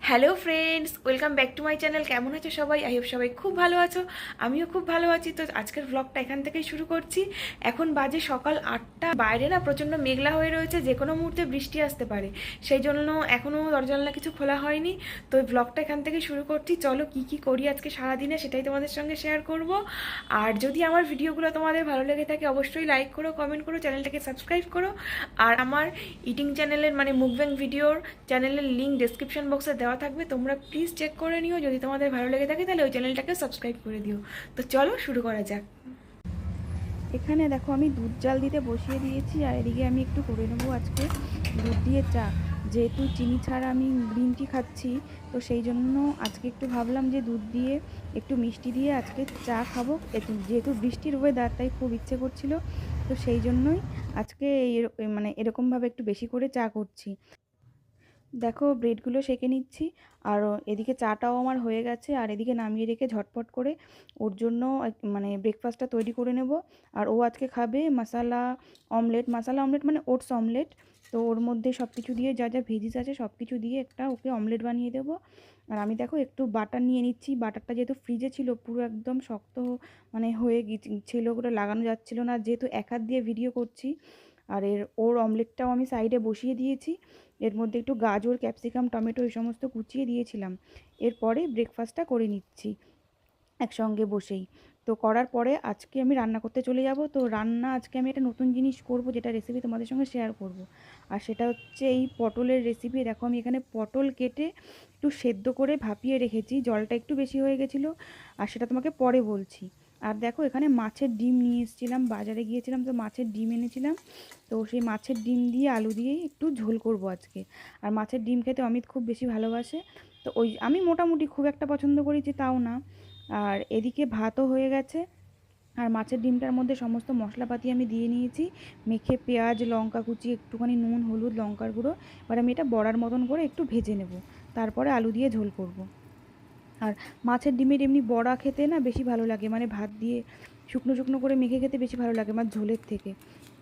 Hello friends, welcome back to my channel. কেমন আছো সবাই? আই হোপ সবাই খুব ভালো আছো। আমিও খুব ভালো আছি। তো আজকের ব্লগটা এখান থেকেই শুরু করছি। এখন বাজে সকাল 8টা। বাইরে না প্রচণ্ড মেঘলা হয়ে রয়েছে, যে কোনো মুহূর্তে বৃষ্টি আসতে পারে। সেই জন্য এখনও দরজা জানলা কিছু খোলা হয়নি। তো এই ব্লগটা এখান থেকে শুরু করছি। চলো কি কি করি আজকে সারাদিনে সেটাই তোমাদের সঙ্গে শেয়ার করব। আর যদি আমার ভিডিওগুলো তোমাদের ভালো লেগে থাকে অবশ্যই লাইক করো, কমেন্ট করো, চ্যানেলটাকে সাবস্ক্রাইব করো। আর আমার ইটিং চ্যানেলের মানে মুভব্যাং ভিডিওর চ্যানেলের লিঙ্ক ডেসক্রিপশন বক্সে দেওয়া থাকবে, তোমরা প্লিজ চেক করে নিও। যদি তোমাদের ভালো লেগে থাকে তাহলে ওই চ্যানেলটাকে সাবস্ক্রাইব করে দিও। তো চলো শুরু করা যাক। এখানে দেখো আমি দুধ জাল দিতে বসিয়ে দিয়েছি, আর এদিকে আমি একটু করে নেবো আজকে দুধ দিয়ে চা। যেহেতু চিনি ছাড়া আমি গ্রিন টি খাচ্ছি, তো সেই জন্য আজকে একটু ভাবলাম যে দুধ দিয়ে একটু মিষ্টি দিয়ে আজকে চা খাবো। যেহেতু বৃষ্টির ওয়েদার, তাই খুব ইচ্ছে করছিল। তো সেই জন্যই আজকে মানে এরকমভাবে একটু বেশি করে চা করছি। দেখো ব্রেডগুলো সেঁকে নিচ্ছি, আর এদিকে চাটাও আমার হয়ে গেছে। আর এদিকে নামিয়ে রেখে ঝটপট করে ওর জন্য মানে ব্রেকফাস্টটা তৈরি করে নেব। আর ও আজকে খাবে মশালা অমলেট মানে ওটস অমলেট। তো ওর মধ্যে সব কিছু দিয়ে যা যা ভেজিস আছে সব কিছু দিয়ে একটা ওকে অমলেট বানিয়ে দেবো। আর আমি দেখো একটু বাটার নিয়ে নিচ্ছি। বাটারটা যেহেতু ফ্রিজে ছিল, পুরো একদম শক্ত মানে হয়ে ছিল, ওটা লাগানো যাচ্ছিল না, যেহেতু এক হাত দিয়ে ভিডিও করছি। আর ওর অমলেটটাও আমি সাইডে বসিয়ে দিয়েছি। এর মধ্যে একটু গাজর, ক্যাপসিকাম, টমেটো এই সমস্ত কুচিয়ে দিয়েছিলাম। এরপরে ব্রেকফাস্টটা করে নিচ্ছি একসঙ্গে বসেই। তো করার পরে আজকে আমি রান্না করতে চলে যাব। তো রান্না আজকে আমি একটা নতুন জিনিস করব, যেটা রেসিপি তোমাদের সঙ্গে শেয়ার করব। আর সেটা হচ্ছে এই পটলের রেসিপি। দেখো আমি এখানে পটল কেটে একটু সেদ্ধ করে ভাপিয়ে রেখেছি, জলটা একটু বেশি হয়ে গেছিলো, আর সেটা তোমাকে পরে বলছি। আর দেখো এখানে মাছের ডিম নিয়ে এসেছিলাম, বাজারে গিয়েছিলাম তো মাছের ডিম এনেছিলাম। তো সেই মাছের ডিম দিয়ে আলু দিয়েই একটু ঝোল করব আজকে। আর মাছের ডিম খেতে অমিত খুব বেশি ভালোবাসে। তো আমি মোটামুটি খুব একটা পছন্দ করি যে তাও না। আর এদিকে ভাতও হয়ে গেছে। আর মাছের ডিমটার মধ্যে সমস্ত মশলাপাতি আমি দিয়ে নিয়েছি, মেখে পেঁয়াজ, লঙ্কা কুচি, একটুখানি নুন, হলুদ, লঙ্কার গুঁড়ো। এবার আমি এটা বড়ার মতন করে একটু ভেজে নেব, তারপরে আলু দিয়ে ঝোল করব। আর মাছের ডিমের এমনি বড়া খেতে না বেশি ভালো লাগে, মানে ভাত দিয়ে শুকনো শুকনো করে মেখে খেতে বেশি ভালো লাগে আমার ঝোলের থেকে।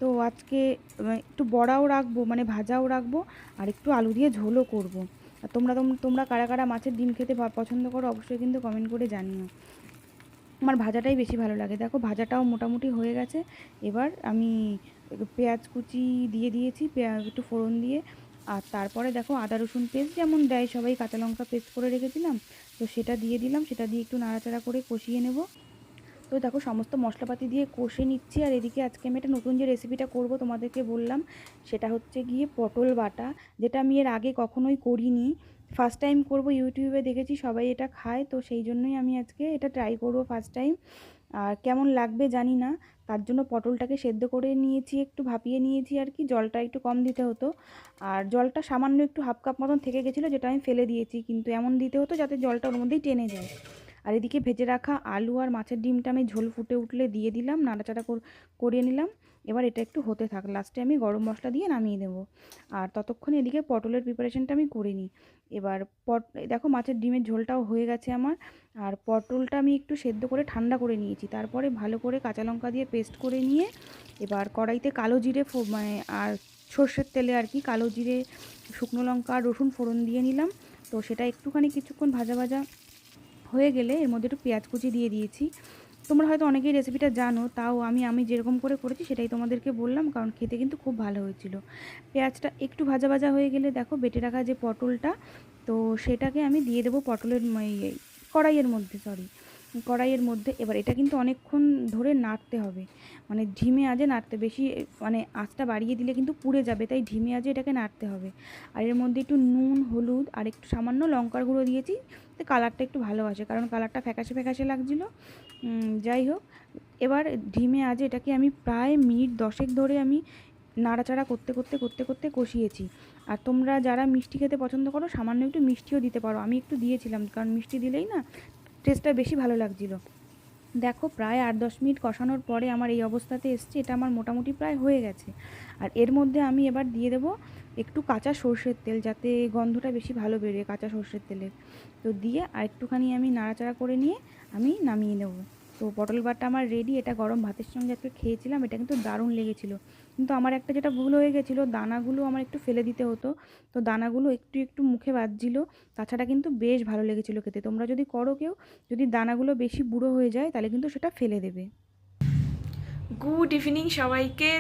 তো আজকে একটু বড়াও রাখবো, মানে ভাজাও রাখবো, আর একটু আলু দিয়ে ঝোলও করব। আর তোমরা কারা কারা মাছের ডিম খেতে পছন্দ করো অবশ্যই কিন্তু কমেন্ট করে জানিও। আমার ভাজাটাই বেশি ভালো লাগে। দেখো ভাজাটাও মোটামুটি হয়ে গেছে। এবার আমি পেঁয়াজ কুচি দিয়ে দিয়েছি, পেঁয়াজ একটু ফোড়ন দিয়ে। আর তারপরে দেখো আদা রসুন পেস্ট যেমন দেয় সবাই, কাঁচা লঙ্কা পেস্ট করে রেখেছিলাম, তো সেটা দিয়ে দিলাম। সেটা দিয়ে একটু নাড়াচাড়া করে কষিয়ে নেব। তো দেখো সমস্ত মশলাপাতি দিয়ে কষে নিচ্ছি। আর এদিকে আজকে আমি একটা নতুন যে রেসিপিটা করব তোমাদেরকে বললাম, সেটা হচ্ছে গিয়ে পটল বাটা, যেটা আমি এর আগে কখনোই করিনি, ফার্স্ট টাইম করব। ইউটিউবে দেখেছি সবাই এটা খায়, তো সেই জন্যই আমি আজকে এটা ট্রাই করব ফার্স্ট টাইম। আর কেমন লাগবে জানি না। তার জন্য পটলটাকে সেদ্ধ করে নিয়েছি, একটু ভাপিয়ে নিয়েছি আর কি, জলটা একটু কম দিতে হতো। আর জলটা সামান্য একটু হাফ কাপ মতন থেকে গেছিলো, যেটা আমি ফেলে দিয়েছি, কিন্তু এমন দিতে হতো যাতে জলটা ওর মধ্যেই টেনে যায়। আর এদিকে ভেজে রাখা আলু আর মাছের ডিমটা আমি ঝোল ফুটে উঠলে দিয়ে দিলাম, নাড়াচাড়া করিয়ে নিলাম। এবার এটা একটু হতে থাক, লাস্টে আমি গরম মশলা দিয়ে নামিয়ে দেবো। আর ততক্ষণে এদিকে পটলের প্রিপারেশনটা আমি করে নিই। এবার দেখো মাছের ডিমের ঝোলটাও হয়ে গেছে আমার। আর পটলটা আমি একটু সেদ্ধ করে ঠান্ডা করে নিয়েছি, তারপরে ভালো করে কাঁচা লঙ্কা দিয়ে পেস্ট করে নিয়ে এবার কড়াইতে কালো জিরে মানে আর সর্ষের তেলে আর কি কালো জিরে, শুকনো লঙ্কা আর রসুন ফোড়ন দিয়ে নিলাম। তো সেটা একটুখানি কিছুক্ষণ ভাজা ভাজা হয়ে গেলে এর মধ্যে একটু পেঁয়াজ কুচি দিয়ে দিয়েছি। তোমরা হয়তো অনেকেই রেসিপিটা জানো, তাও আমি যেরকম করে করেছি সেটাই তোমাদেরকে বললাম, কারণ খেতে কিন্তু খুব ভালো হয়েছিল। পেঁয়াজটা একটু ভাজা ভাজা হয়ে গেলে দেখো বেটে রাখা যে পটলটা, তো সেটাকে আমি দিয়ে দেবো পটলের কড়াইয়ের মধ্যে, কড়াইয়ের মধ্যে। এবার এটা কিন্তু অনেকক্ষণ ধরে নাড়তে হবে, মানে ধিমে আঁচে নাড়তে, বেশি মানে আঁচটা বাড়িয়ে দিলে কিন্তু পুড়ে যাবে, তাই ধিমে আঁচে এটাকে নাড়তে হবে। আর এর মধ্যে একটু নুন, হলুদ আর একটু সামান্য লঙ্কার গুঁড়ো দিয়েছি, তো কালারটা একটু ভালো আসে, কারণ কালারটা ফ্যাকাশে ফ্যাকাশে লাগছিলো। যাই হোক, এবার ধিমে আঁচে এটাকে আমি প্রায় মিনিট 10 ধরে আমি নাড়াচাড়া করতে করতে করতে করতে কষিয়েছি। আর তোমরা যারা মিষ্টি খেতে পছন্দ করো সামান্য একটু মিষ্টিও দিতে পারো, আমি একটু দিয়েছিলাম, কারণ মিষ্টি দিলেই না টেস্টটা বেশি ভালো লাগছিলো। দেখো প্রায় 8-10 মিনিট কষানোর পরে আমার এই অবস্থাতে এসছে, এটা আমার মোটামুটি প্রায় হয়ে গেছে। আর এর মধ্যে আমি এবার দিয়ে দেবো একটু কাঁচা সর্ষের তেল, যাতে গন্ধটা বেশি ভালো বেরোয় কাঁচা সর্ষের তেলের। তো দিয়ে আর একটুখানি আমি নাড়াচাড়া করে নিয়ে আমি নামিয়ে নেব। তো পটল বাটা আমার রেডি। এটা গরম ভাতের সঙ্গে আজকে খেয়েছিলাম, এটা কিন্তু দারুণ লেগেছিলো। কিন্তু আমার একটা যেটা ভুল হয়ে গেছিলো, দানাগুলো আমার একটু ফেলে দিতে হতো, তো দানাগুলো একটু একটু মুখে বাজছিলো। তাছাড়া কিন্তু বেশ ভালো লেগেছিলো খেতে। তোমরা যদি করো কেউ, যদি দানাগুলো বেশি বুড়ো হয়ে যায় তাহলে কিন্তু সেটা ফেলে দেবে। গুড ইভিনিং সবাইকে।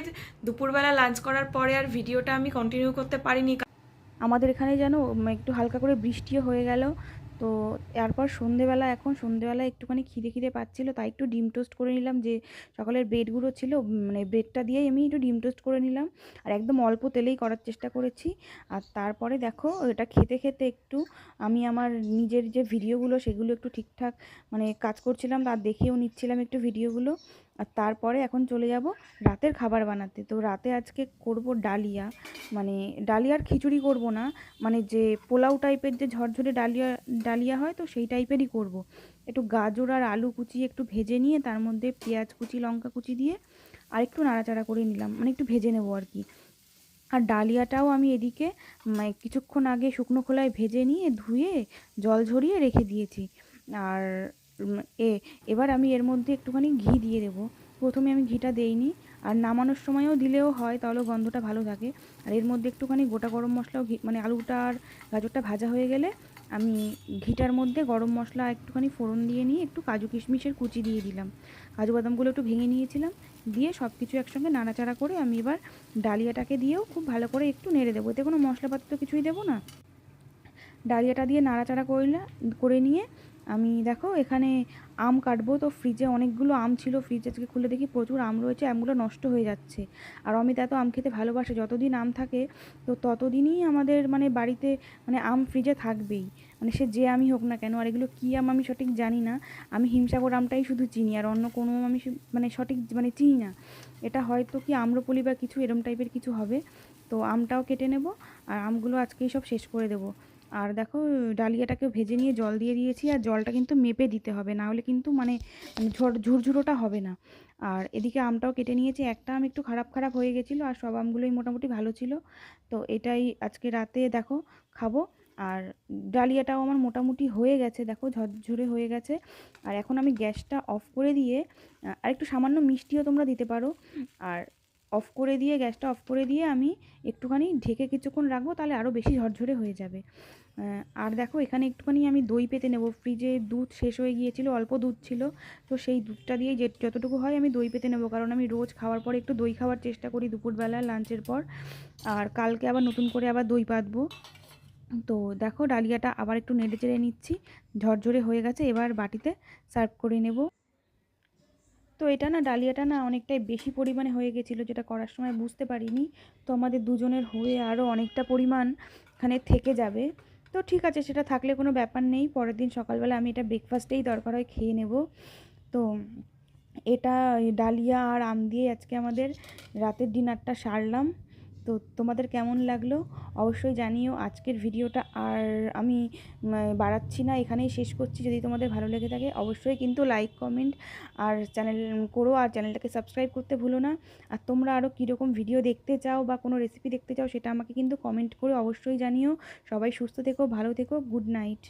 দুপুরবেলা লাঞ্চ করার পরে আর ভিডিওটা আমি কন্টিনিউ করতে পারিনি। আমাদের এখানে যেন একটু হালকা করে বৃষ্টিও হয়ে গেল। তো তারপর এখন সন্ধেবেলা একটুখানি খিদে খিদে পাচ্ছিলো, তাই একটু ডিম টোস্ট করে নিলাম। যে সকালের ব্রেডগুলো ছিল, মানে ব্রেডটা দিয়েই আমি একটু ডিম টোস্ট করে নিলাম, আর একদম অল্প তেলেই করার চেষ্টা করেছি। আর তারপরে দেখো এটা খেতে খেতে একটু আমি আমার নিজের যে ভিডিওগুলো সেগুলো একটু ঠিকঠাক মানে কাজ করছিলাম, আর দেখেও নিচ্ছিলাম একটু ভিডিওগুলো। আর তারপরে এখন চলে যাব রাতের খাবার বানাতে। তো রাতে আজকে করব ডালিয়া, মানে ডালিয়ার খিচুড়ি করব না, মানে যে পোলাও টাইপের যে ঝরঝরে ডালিয়া ডালিয়া হয়, তো সেই টাইপেরই করব। একটু গাজর আর আলু কুচি একটু ভেজে নিয়ে তার মধ্যে পেঁয়াজ কুচি লঙ্কা কুচি দিয়ে আর একটু নাড়াচাড়া করে নিলাম, মানে একটু ভেজে নেবো আর কি। আর ডালিয়াটাও আমি এদিকে কিছুক্ষণ আগে শুকনো খোলায় ভেজে নিয়ে ধুয়ে জল ঝরিয়ে রেখে দিয়েছি। আর উম, এ এবার আমি এর মধ্যে একটুখানি ঘি দিয়ে দেবো। প্রথমে আমি ঘিটা দেইনি, আর নামানোর সময়ও দিলেও হয়, তাহলে গন্ধটা ভালো থাকে। আর এর মধ্যে একটুখানি গোটা গরম মশলাও মানে আলুটা আর গাজরটা ভাজা হয়ে গেলে আমি ঘিটার মধ্যে গরম মশলা একটুখানি ফোড়ন দিয়ে নিয়ে একটু কাজু কিশমিশের কুচি দিয়ে দিলাম। কাজু বাদামগুলো একটু ভেঙে নিয়েছিলাম, দিয়ে সব কিছু একসঙ্গে নাড়াচাড়া করে আমি এবার ডালিয়াটাকে দিয়েও খুব ভালো করে একটু নেড়ে দেবো। এতে কোনো মশলাপাতি তো কিছুই দেবো না। ডালিয়াটা দিয়ে নাড়াচাড়া করে নিয়ে আমি দেখো এখানে আম কাটবো। তো ফ্রিজে অনেকগুলো আম ছিল, ফ্রিজ আজকে খুলে দেখি প্রচুর আম রয়েছে, আমগুলো নষ্ট হয়ে যাচ্ছে। আর অমিত এত আম খেতে ভালোবাসে, যতদিন আম থাকে তো ততদিনই আমাদের মানে বাড়িতে মানে আম ফ্রিজে থাকবেই, মানে সে যে আমই হোক না কেন। আর এগুলো কী আম আমি সঠিক জানি না, আমি হিমসাগর আমটাই শুধু চিনি, আর অন্য কোনো আম আমি মানে সঠিক মানে চিনি না। এটা হয়তো কি আম্রপলি বা কিছু এরম টাইপের কিছু হবে। তো আমটাও কেটে নেব, আর আমগুলো আজকেই সব শেষ করে দেবো। আর দেখো ডালিয়াটাকে ভেজে নিয়ে জল দিয়ে দিয়েছি, আর জলটা কিন্তু মেপে দিতে হবে, না হলে কিন্তু মানে ঝুরঝুরোটা হবে না। আর এদিকে আমটাও কেটে নিয়েছি, একটা আম একটু খারাপ খারাপ হয়ে গেছিলো, আর সব আমগুলোই মোটামুটি ভালো ছিল। তো এটাই আজকে রাতে দেখো খাবো। আর ডালিয়াটাও আমার মোটামুটি হয়ে গেছে, দেখো ঝরঝরে হয়ে গেছে। আর এখন আমি গ্যাসটা অফ করে দিয়ে আর একটু সামান্য মিষ্টিও তোমরা দিতে পারো। আর গ্যাসটা অফ করে দিয়ে আমি একটুখানি ঢেকে কিছুক্ষণ রাখবো, তাহলে আরও বেশি ঝরঝরে হয়ে যাবে। আর দেখো এখানে একটুখানি আমি দই পেতে নেব। ফ্রিজে দুধ শেষ হয়ে গিয়েছিল, অল্প দুধ ছিল, তো সেই দুধটা দিয়ে যতটুকু হয় আমি দই পেতে নেব, কারণ আমি রোজ খাওয়ার পরে একটু দই খাওয়ার চেষ্টা করি দুপুরবেলা লাঞ্চের পর। আর কালকে আবার নতুন করে আবার দই পাতবো। তো দেখো ডালিয়াটা আবার একটু নেড়ে চেড়ে নিচ্ছি, ঝরঝরে হয়ে গেছে, এবার বাটিতে সার্ভ করে নেব। তো এটা না ডালিয়াটা না অনেকটাই বেশি পরিমাণে হয়ে গেছিলো, যেটা করার সময় বুঝতে পারিনি। তো আমাদের দুজনের হয়ে আরও অনেকটা পরিমাণ এখানে থেকে যাবে। তো ঠিক আছে, সেটা থাকলে কোনো ব্যাপার নেই, পরের দিন সকালবেলা আমি এটা ব্রেকফাস্টেই দরকার হয় খেয়ে নেব। তো এটা ডালিয়া আর আম দিয়ে আজকে আমাদের রাতের ডিনারটা সারলাম। তো তোমাদের কেমন লাগলো অবশ্যই জানিও। আজকের ভিডিওটা আর আমি বাড়াচ্ছি না, এখানেই শেষ করছি। যদি তোমাদের ভালো লেগে থাকে অবশ্যই কিন্তু লাইক কমেন্ট আর চ্যানেল করো, আর চ্যানেলটাকে সাবস্ক্রাইব করতে ভুলো না। আর তোমরা আরও কীরকম ভিডিও দেখতে চাও বা কোনো রেসিপি দেখতে চাও সেটা আমাকে কিন্তু কমেন্ট করে অবশ্যই জানিও। সবাই সুস্থ থেকো, ভালো থেকো, গুড নাইট।